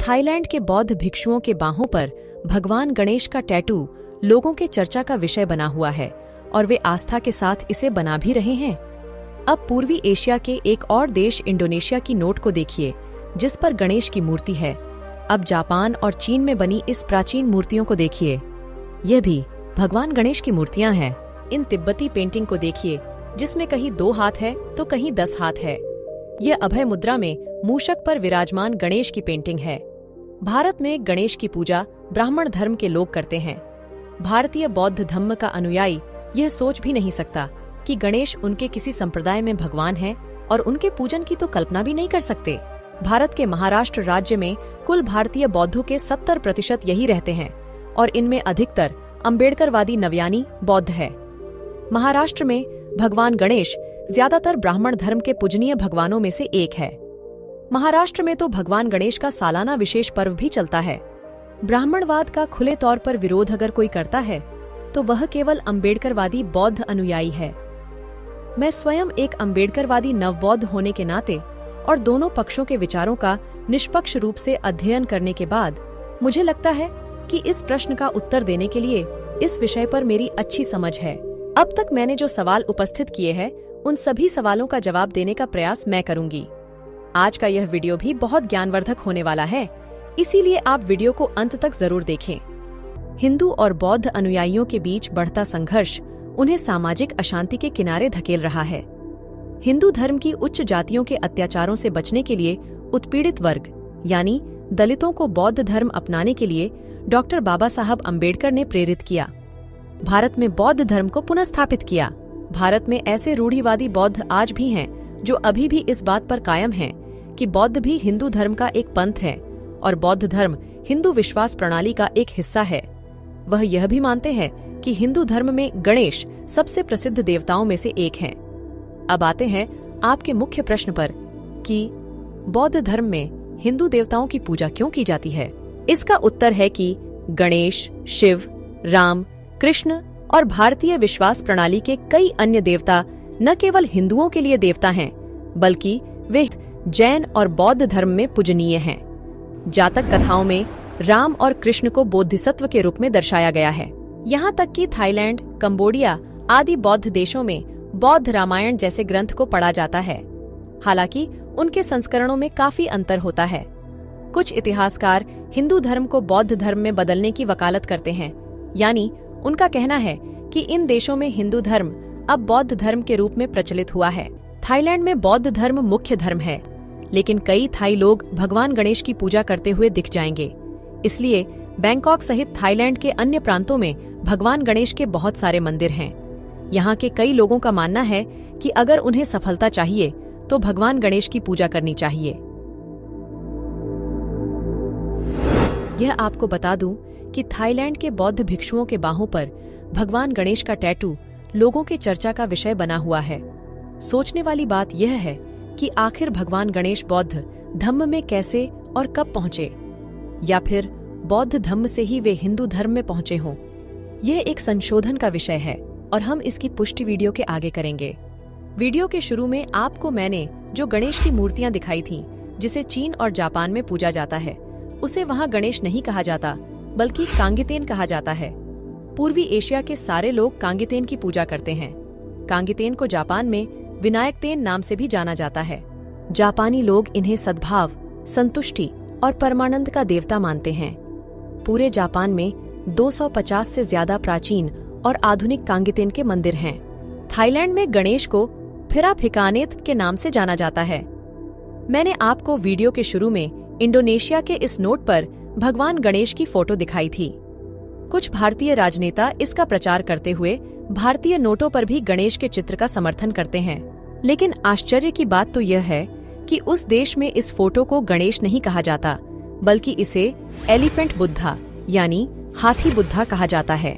Thailand के बौद्ध भिक्षुओं के बाहों पर भगवान गणेश का टैटू लोगों के चर्चा का विषय बना हुआ है और वे आस्था के साथ इसे बना भी रहे हैं। अब पूर्वी एशिया के एक और देश इंडोनेशिया की नोट को देखिए, जिस पर गणेश की मूर्ति है। अब जापान और चीन में बनी इस प्राचीन मूर्तियों को देखिए, यह भी भगवान गणेश की मूर्तियां हैं। इन तिब्बती पेंटिंग को देखिए, जिसमें कहीं 2 हाथ है तो कहीं 10 हाथ है। यह अभय मुद्रा में मूषक पर विराजमान गणेश की पेंटिंग है। भारत में गणेश की पूजा ब्राह्मण धर्म के लोग करते हैं। भारतीय बौद्ध धर्म का अनुयायी यह सोच भी नहीं सकता कि गणेश उनके किसी संप्रदाय में भगवान है और उनके पूजन की तो कल्पना भी नहीं कर सकते। भारत के महाराष्ट्र राज्य में कुल भारतीय बौद्धों के 70% यही रहते हैं और इनमें अधिकतर अम्बेडकरवादी नवयानी बौद्ध है। महाराष्ट्र में भगवान गणेश ज्यादातर ब्राह्मण धर्म के पूजनीय भगवानों में से एक है। महाराष्ट्र में तो भगवान गणेश का सालाना विशेष पर्व भी चलता है। ब्राह्मणवाद का खुले तौर पर विरोध अगर कोई करता है तो वह केवल अम्बेडकरवादी बौद्ध अनुयायी है। मैं स्वयं एक अम्बेडकरवादी नवबौद्ध होने के नाते और दोनों पक्षों के विचारों का निष्पक्ष रूप से अध्ययन करने के बाद मुझे लगता है कि इस प्रश्न का उत्तर देने के लिए इस विषय पर मेरी अच्छी समझ है। अब तक मैंने जो सवाल उपस्थित किए हैं, उन सभी सवालों का जवाब देने का प्रयास मैं करूंगी। आज का यह वीडियो भी बहुत ज्ञानवर्धक होने वाला है, इसीलिए आप वीडियो को अंत तक जरूर देखें। हिंदू और बौद्ध अनुयायियों के बीच बढ़ता संघर्ष उन्हें सामाजिक अशांति के किनारे धकेल रहा है। हिंदू धर्म की उच्च जातियों के अत्याचारों से बचने के लिए उत्पीड़ित वर्ग यानी दलितों को बौद्ध धर्म अपनाने के लिए डॉक्टर बाबा साहब अम्बेडकर ने प्रेरित किया। भारत में बौद्ध धर्म को पुनः स्थापित किया। भारत में ऐसे रूढ़िवादी बौद्ध आज भी हैं जो अभी भी इस बात पर कायम हैं कि बौद्ध भी हिंदू धर्म का एक पंथ है और बौद्ध धर्म हिंदू विश्वास प्रणाली का एक हिस्सा है। वह यह भी मानते हैं कि हिंदू धर्म में गणेश सबसे प्रसिद्ध देवताओं में से एक हैं। अब आते हैं आपके मुख्य प्रश्न पर कि बौद्ध धर्म में हिंदू देवताओं की पूजा क्यों की जाती है। इसका उत्तर है कि गणेश, शिव, राम, कृष्ण और भारतीय विश्वास प्रणाली के कई अन्य देवता न केवल हिंदुओं के लिए देवता हैं, बल्कि वे जैन और बौद्ध धर्म में पूजनीय हैं। जातक कथाओं में राम और कृष्ण को बोधिसत्व के रूप में दर्शाया गया है। यहाँ तक कि थाईलैंड, कंबोडिया आदि बौद्ध देशों में बौद्ध रामायण जैसे ग्रंथ को पढ़ा जाता है। हालांकि उनके संस्करणों में काफी अंतर होता है। कुछ इतिहासकार हिंदू धर्म को बौद्ध धर्म में बदलने की वकालत करते हैं, यानी उनका कहना है कि इन देशों में हिंदू धर्म अब बौद्ध धर्म के रूप में प्रचलित हुआ है। थाईलैंड में बौद्ध धर्म मुख्य धर्म है, लेकिन कई थाई लोग भगवान गणेश की पूजा करते हुए दिख जाएंगे। इसलिए बैंकॉक सहित थाईलैंड के अन्य प्रांतों में भगवान गणेश के बहुत सारे मंदिर हैं। यहाँ के कई लोगों का मानना है कि अगर उन्हें सफलता चाहिए तो भगवान गणेश की पूजा करनी चाहिए। यह आपको बता दूं कि थाईलैंड के बौद्ध भिक्षुओं के बाहों पर भगवान गणेश का टैटू लोगों के चर्चा का विषय बना हुआ है। सोचने वाली बात यह है कि आखिर भगवान गणेश बौद्ध धम्म में कैसे और कब पहुंचे, या फिर बौद्ध धम्म से ही वे हिंदू धर्म में पहुंचे हों। यह एक संशोधन का विषय है और हम इसकी पुष्टि वीडियो के आगे करेंगे। वीडियो के शुरू में आपको मैंने जो गणेश की मूर्तियां दिखाई थीं, जिसे चीन और जापान में पूजा जाता है, उसे वहां गणेश नहीं कहा जाता बल्कि कांगितेन कहा जाता है। पूर्वी एशिया के सारे लोग कांगितेन की पूजा करते हैं। कांगितेन को जापान में विनायकतेन नाम से भी जाना जाता है। जापानी लोग इन्हें सद्भाव, संतुष्टि और परमानंद का देवता मानते हैं। पूरे जापान में 250 से ज्यादा प्राचीन और आधुनिक कांगितेन के मंदिर हैं। थाईलैंड में गणेश को फिराफिकानेत के नाम से जाना जाता है। मैंने आपको वीडियो के शुरू में इंडोनेशिया के इस नोट पर भगवान गणेश की फोटो दिखाई थी। कुछ भारतीय राजनेता इसका प्रचार करते हुए भारतीय नोटों पर भी गणेश के चित्र का समर्थन करते हैं। लेकिन आश्चर्य की बात तो यह है कि उस देश में इस फोटो को गणेश नहीं कहा जाता, बल्कि इसे एलिफेंट बुद्धा यानी हाथी बुद्धा कहा जाता है।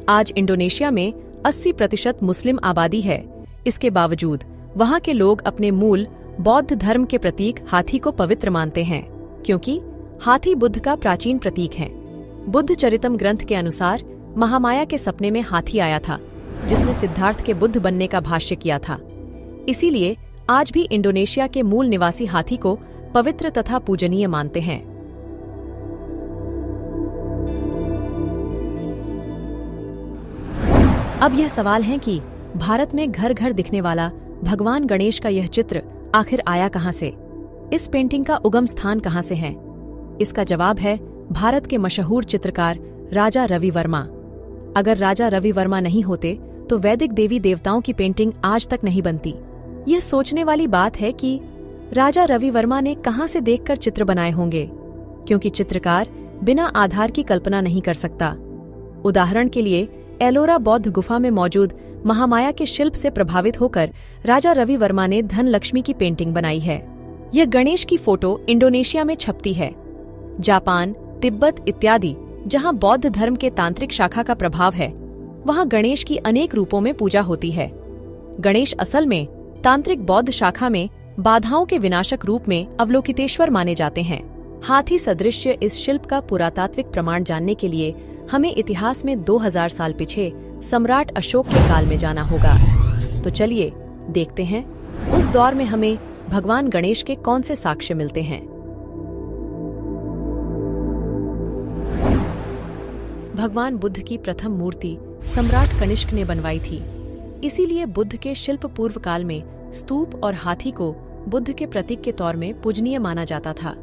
आज इंडोनेशिया में 80% मुस्लिम आबादी है। इसके बावजूद वहाँ के लोग अपने मूल बौद्ध धर्म के प्रतीक हाथी को पवित्र मानते हैं, क्योंकि हाथी बुद्ध का प्राचीन प्रतीक है। बुद्ध चरितम ग्रंथ के अनुसार महामाया के सपने में हाथी आया था, जिसने सिद्धार्थ के बुद्ध बनने का भाष्य किया था। इसीलिए आज भी इंडोनेशिया के मूल निवासी हाथी को पवित्र तथा पूजनीय मानते हैं। अब यह सवाल है कि भारत में घर घर दिखने वाला भगवान गणेश का यह चित्र आखिर आया कहाँ से? इस पेंटिंग का उगम स्थान कहाँ से है? इसका जवाब है भारत के मशहूर चित्रकार राजा रवि वर्मा। अगर राजा रवि वर्मा नहीं होते तो वैदिक देवी देवताओं की पेंटिंग आज तक नहीं बनती। यह सोचने वाली बात है कि राजा रवि वर्मा ने कहां से देखकर चित्र बनाए होंगे, क्योंकि चित्रकार बिना आधार की कल्पना नहीं कर सकता। उदाहरण के लिए एलोरा बौद्ध गुफा में मौजूद महामाया के शिल्प से प्रभावित होकर राजा रवि वर्मा ने धन लक्ष्मी की पेंटिंग बनाई है। यह गणेश की फोटो इंडोनेशिया में छपती है। जापान, तिब्बत इत्यादि जहां बौद्ध धर्म के तांत्रिक शाखा का प्रभाव है, वहां गणेश की अनेक रूपों में पूजा होती है। गणेश असल में तांत्रिक बौद्ध शाखा में बाधाओं के विनाशक रूप में अवलोकितेश्वर माने जाते हैं। हाथी सदृश्य इस शिल्प का पुरातात्विक प्रमाण जानने के लिए हमें इतिहास में 2000 साल पीछे सम्राट अशोक के काल में जाना होगा। तो चलिए देखते हैं उस दौर में हमें भगवान गणेश के कौन से साक्ष्य मिलते हैं। भगवान बुद्ध की प्रथम मूर्ति सम्राट कनिष्क ने बनवाई थी। इसीलिए बुद्ध के शिल्प पूर्व काल में स्तूप और हाथी को बुद्ध के प्रतीक के तौर में पूजनीय माना जाता था,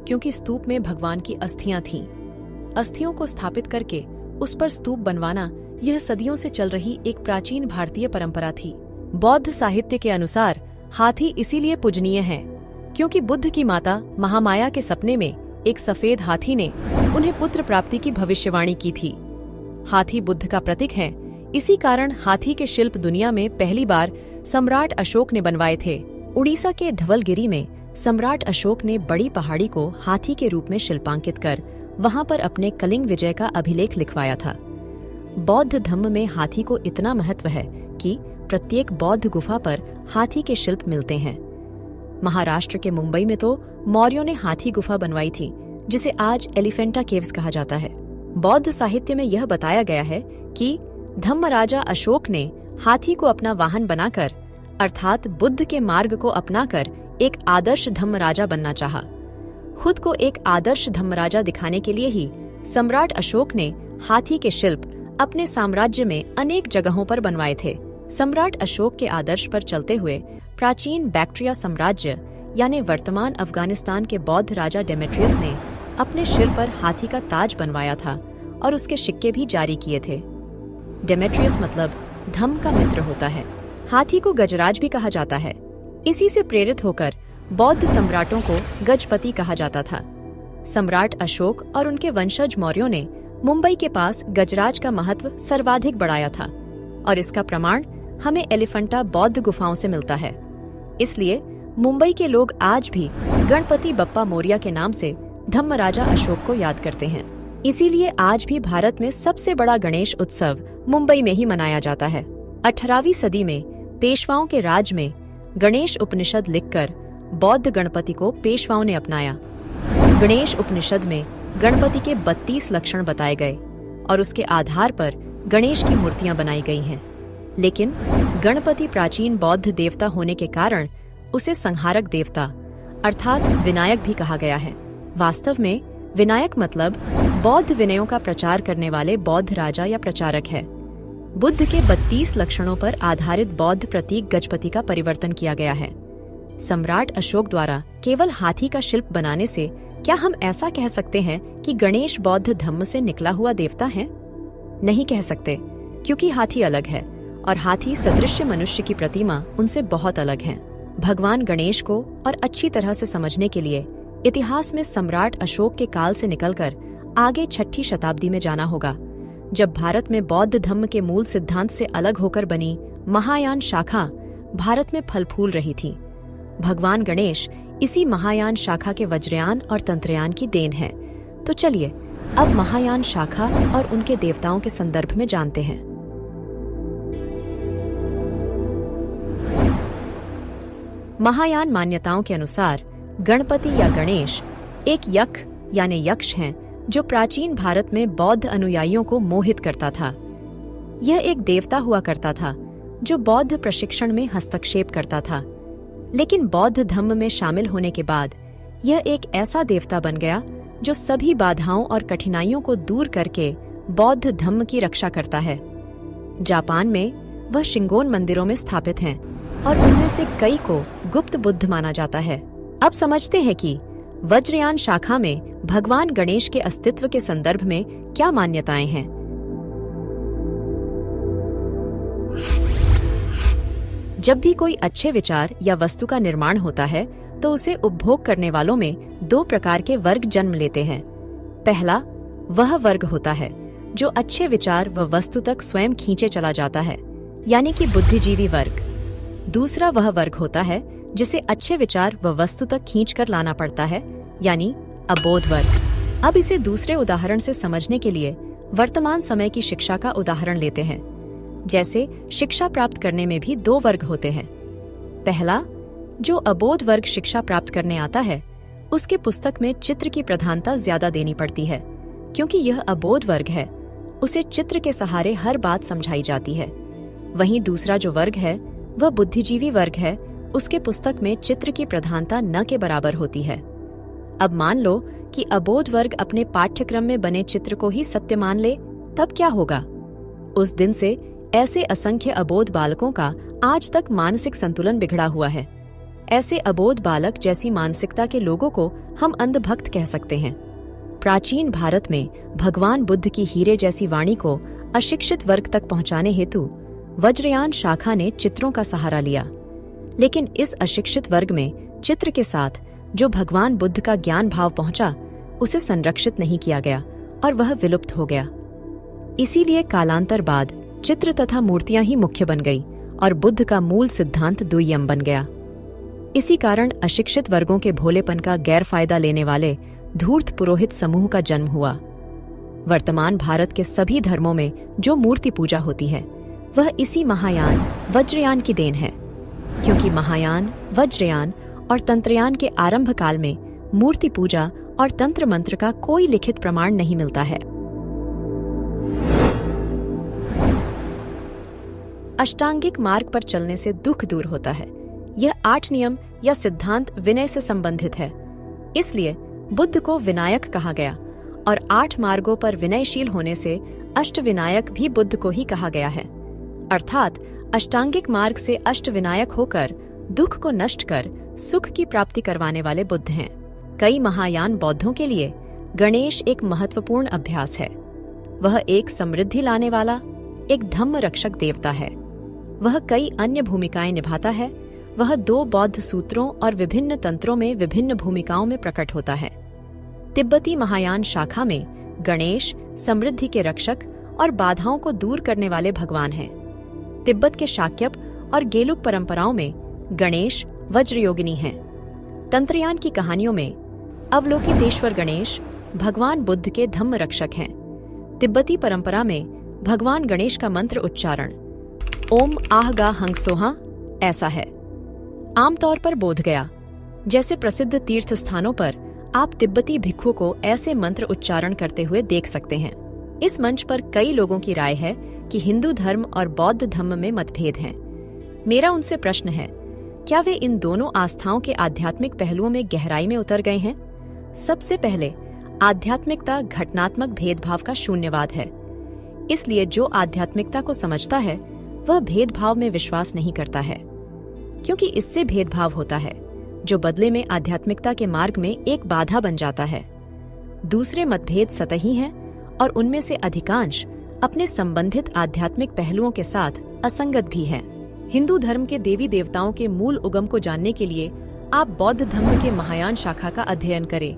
क्योंकि स्तूप में भगवान की अस्थियां थीं। अस्थियों को स्थापित करके उस पर स्तूप बनवाना यह सदियों से चल रही एक प्राचीन भारतीय परंपरा थी। बौद्ध साहित्य के अनुसार हाथी इसीलिए पूजनीय है क्योंकि बुद्ध की माता महामाया के सपने में एक सफेद हाथी ने उन्हें पुत्र प्राप्ति की भविष्यवाणी की थी। हाथी बुद्ध का प्रतीक है, इसी कारण हाथी के शिल्प दुनिया में पहली बार सम्राट अशोक ने बनवाए थे। उड़ीसा के धवलगिरी में सम्राट अशोक ने बड़ी पहाड़ी को हाथी के रूप में शिल्पांकित कर वहां पर अपने कलिंग विजय का अभिलेख लिखवाया था। बौद्ध धम्म में हाथी को इतना महत्व है कि प्रत्येक बौद्ध गुफा पर हाथी के शिल्प मिलते हैं। महाराष्ट्र के मुंबई में तो मौर्यों ने हाथी गुफा बनवाई थी, जिसे आज एलिफेंटा केव्स कहा जाता है। बौद्ध साहित्य में यह बताया गया है कि धम्मराजा अशोक ने हाथी को अपना वाहन बनाकर, अर्थात बुद्ध के मार्ग को अपनाकर एक आदर्श धम्मराजा बनना चाहा। खुद को एक आदर्श धम्मराजा दिखाने के लिए ही सम्राट अशोक ने हाथी के शिल्प अपने साम्राज्य में अनेक जगहों पर बनवाए थे। सम्राट अशोक के आदर्श पर चलते हुए प्राचीन बैक्ट्रिया साम्राज्य यानी वर्तमान अफगानिस्तान के बौद्ध राजा डेमेट्रियस ने अपने सिर पर हाथी का ताज बनवाया था और उसके सिक्के भी जारी किए थे। डेमेट्रियस मतलब धम्म का मित्र होता है। हाथी को गजराज भी कहा जाता है। इसी से प्रेरित होकर बौद्ध सम्राटों को गजपति कहा जाता था। सम्राट अशोक और उनके वंशज मौर्यों ने मुंबई के पास गजराज का महत्व सर्वाधिक बढ़ाया था और इसका प्रमाण हमें एलिफेंटा बौद्ध गुफाओं से मिलता है। इसलिए मुंबई के लोग आज भी गणपति बप्पा मौर्य के नाम से धम्मराजा अशोक को याद करते हैं। इसीलिए आज भी भारत में सबसे बड़ा गणेश उत्सव मुंबई में ही मनाया जाता है। 18वीं सदी में पेशवाओं के राज में गणेश उपनिषद लिखकर बौद्ध गणपति को पेशवाओं ने अपनाया। गणेश उपनिषद में गणपति के 32 लक्षण बताए गए और उसके आधार पर गणेश की मूर्तियां बनाई गई हैं। लेकिन गणपति प्राचीन बौद्ध देवता होने के कारण उसे संहारक देवता अर्थात विनायक भी कहा गया है। वास्तव में विनायक मतलब बौद्ध विनयों का प्रचार करने वाले बौद्ध राजा या प्रचारक है। बुद्ध के 32 लक्षणों पर आधारित बौद्ध प्रतीक गजपति का परिवर्तन किया गया है। सम्राट अशोक द्वारा केवल हाथी का शिल्प बनाने से क्या हम ऐसा कह सकते हैं कि गणेश बौद्ध धम्म से निकला हुआ देवता है? नहीं कह सकते, क्योंकि हाथी अलग है और हाथी सदृश्य मनुष्य की प्रतिमा उनसे बहुत अलग है। भगवान गणेश को और अच्छी तरह से समझने के लिए इतिहास में सम्राट अशोक के काल से निकलकर आगे 6ठी शताब्दी में जाना होगा, जब भारत में बौद्ध धम्म के मूल सिद्धांत से अलग होकर बनी महायान शाखा भारत में फल फूल रही थी। भगवान गणेश इसी महायान शाखा के वज्रयान और तंत्रयान की देन है। तो चलिए अब महायान शाखा और उनके देवताओं के संदर्भ में जानते हैं। महायान मान्यताओं के अनुसार गणपति या गणेश एक यक यानी यक्ष हैं, जो प्राचीन भारत में बौद्ध अनुयायियों को मोहित करता था। यह एक देवता हुआ करता था जो बौद्ध प्रशिक्षण में हस्तक्षेप करता था, लेकिन बौद्ध धम्म में शामिल होने के बाद यह एक ऐसा देवता बन गया जो सभी बाधाओं और कठिनाइयों को दूर करके बौद्ध धम्म की रक्षा करता है। जापान में वह शिंगोन मंदिरों में स्थापित हैं और उनमें से कई को गुप्त बुद्ध माना जाता है। अब समझते हैं कि वज्रयान शाखा में भगवान गणेश के अस्तित्व के संदर्भ में क्या मान्यताएं हैं। जब भी कोई अच्छे विचार या वस्तु का निर्माण होता है तो उसे उपभोग करने वालों में दो प्रकार के वर्ग जन्म लेते हैं। पहला वह वर्ग होता है जो अच्छे विचार व वस्तु तक स्वयं खींचे चला जाता है, यानी कि बुद्धिजीवी वर्ग। दूसरा वह वर्ग होता है जिसे अच्छे विचार व वस्तु तक खींच कर लाना पड़ता है, यानी अबोध वर्ग। अब इसे दूसरे उदाहरण से समझने के लिए वर्तमान समय की शिक्षा का उदाहरण लेते हैं। जैसे शिक्षा प्राप्त करने में भी दो वर्ग होते हैं। पहला, जो अबोध वर्ग शिक्षा प्राप्त करने आता है उसके पुस्तक में चित्र की प्रधानता ज्यादा देनी पड़ती है, क्योंकि यह अबोध वर्ग है, उसे चित्र के सहारे हर बात समझाई जाती है। वहीं दूसरा जो वर्ग है वह बुद्धिजीवी वर्ग है, उसके पुस्तक में चित्र की प्रधानता न के बराबर होती है। अब मान लो कि अबोध वर्ग अपने पाठ्यक्रम में बने चित्र को ही सत्य मान ले, तब क्या होगा? उस दिन से ऐसे असंख्य अबोध बालकों का आज तक मानसिक संतुलन बिगड़ा हुआ है। ऐसे अबोध बालक जैसी मानसिकता के लोगों को हम अंधभक्त कह सकते हैं। प्राचीन भारत में भगवान बुद्ध की हीरे जैसी वाणी को अशिक्षित वर्ग तक पहुंचाने हेतु वज्रयान शाखा ने चित्रों का सहारा लिया। लेकिन इस अशिक्षित वर्ग में चित्र के साथ जो भगवान बुद्ध का ज्ञान भाव पहुंचा, उसे संरक्षित नहीं किया गया और वह विलुप्त हो गया। इसीलिए कालांतर बाद चित्र तथा मूर्तियां ही मुख्य बन गई और बुद्ध का मूल सिद्धांत दुय्यम बन गया। इसी कारण अशिक्षित वर्गों के भोलेपन का गैर फायदा लेने वाले धूर्त पुरोहित समूह का जन्म हुआ। वर्तमान भारत के सभी धर्मों में जो मूर्ति पूजा होती है वह इसी महायान वज्रयान की देन है, क्योंकि महायान, वज्रयान और तंत्रयान के आरंभ काल में मूर्ति पूजा और तंत्र मंत्र का कोई लिखित प्रमाण नहीं मिलता है। अष्टांगिक मार्ग पर चलने से दुख दूर होता है। यह 8 नियम या सिद्धांत विनय से संबंधित है, इसलिए बुद्ध को विनायक कहा गया और 8 मार्गों पर विनयशील होने से अष्टविनायक भी बुद्ध को ही कहा गया है। अर्थात अष्टांगिक मार्ग से अष्टविनायक होकर दुख को नष्ट कर सुख की प्राप्ति करवाने वाले बुद्ध हैं। कई महायान बौद्धों के लिए गणेश एक महत्वपूर्ण अभ्यास है। वह एक समृद्धि लाने वाला, एक धम्म रक्षक देवता है। वह कई अन्य भूमिकाएं निभाता है। वह 2 बौद्ध सूत्रों और विभिन्न तंत्रों में विभिन्न भूमिकाओं में प्रकट होता है। तिब्बती महायान शाखा में गणेश समृद्धि के रक्षक और बाधाओं को दूर करने वाले भगवान हैं। तिब्बत के शाक्यप और गेलुक परंपराओं में गणेश वज्रयोगिनी हैं। तंत्रयान की कहानियों में अवलोकितेश्वर गणेश भगवान बुद्ध के धम्म रक्षक हैं। तिब्बती परंपरा में भगवान गणेश का मंत्र उच्चारण ओम आह गा हंग सोहा ऐसा है। आमतौर पर बोध गया जैसे प्रसिद्ध तीर्थ स्थानों पर आप तिब्बती भिक्षुओं को ऐसे मंत्र उच्चारण करते हुए देख सकते हैं। इस मंच पर कई लोगों की राय है कि हिंदू धर्म और बौद्ध धर्म में मतभेद हैं। मेरा उनसे प्रश्न है, क्या वे इन दोनों आस्थाओं के आध्यात्मिक पहलुओं में गहराई में उतर गए हैं? सबसे पहले, आध्यात्मिकता घटनात्मक भेदभाव का शून्यवाद है। इसलिए जो आध्यात्मिकता को समझता है वह भेदभाव में विश्वास नहीं करता है, क्योंकि इससे भेदभाव होता है जो बदले में आध्यात्मिकता के मार्ग में एक बाधा बन जाता है। दूसरे मतभेद सतही हैं और उनमें से अधिकांश अपने संबंधित आध्यात्मिक पहलुओं के साथ असंगत भी हैं। हिंदू धर्म के देवी देवताओं के मूल उगम को जानने के लिए आप बौद्ध धर्म के महायान शाखा का अध्ययन करें।